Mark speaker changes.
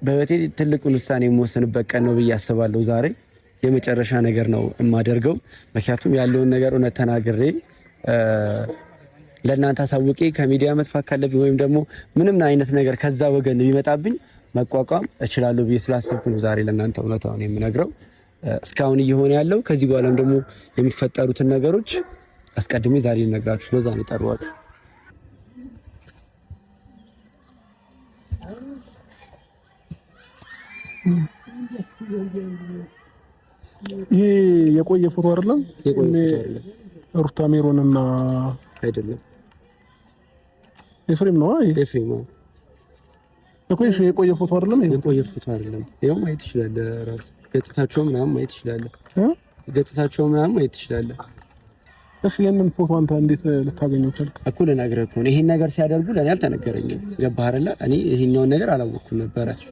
Speaker 1: በህይወቴ ትልቁን ውሳኔ የምወስንበት ቀን ነው ብዬ አስባለሁ። ዛሬ የመጨረሻ ነገር ነው የማደርገው። ምክንያቱም ያለውን ነገር እውነት ተናግሬ ለእናንተ አሳውቄ ከሚዲያ መጥፋት ካለብኝ ወይም ደግሞ ምንም አይነት ነገር ከዛ ወገን ቢመጣብኝ መቋቋም እችላለሁ ብዬ ስላሰብኩ ነው ዛሬ ለእናንተ እውነታውን የምነግረው። እስካሁን እየሆነ ያለው ከዚህ በኋላም ደግሞ የሚፈጠሩትን ነገሮች አስቀድሜ ዛሬ ልነግራችሁ በዛ ነው የጠራኋችሁ።
Speaker 2: ይሄ የቆየ ፎቶ አይደለም? ሩታ ሜሮንና
Speaker 1: አይደለም
Speaker 2: ኤፍሬም ነው።
Speaker 1: ኤፍሬም ነው
Speaker 2: እኮ። የቆየ ፎቶ አይደለም?
Speaker 1: የቆየ ፎቶ አይደለም። ይሄው ማየት ይችላል። ራስ ገጽታቸው ምናምን ማየት ይችላል። ገጽታቸው ምናምን ማየት ይችላል።
Speaker 2: እሺ ያንን ፎቶ አንተ እንዴት ልታገኘው ቻልክ?
Speaker 1: እኮ ልነግርህ እኮ ነው። ይሄን ነገር ሲያደርጉ ለኔ አልተነገረኝም። ገባህ አይደል? እኔ ይሄኛውን ነገር አላወቅኩም ነበረ።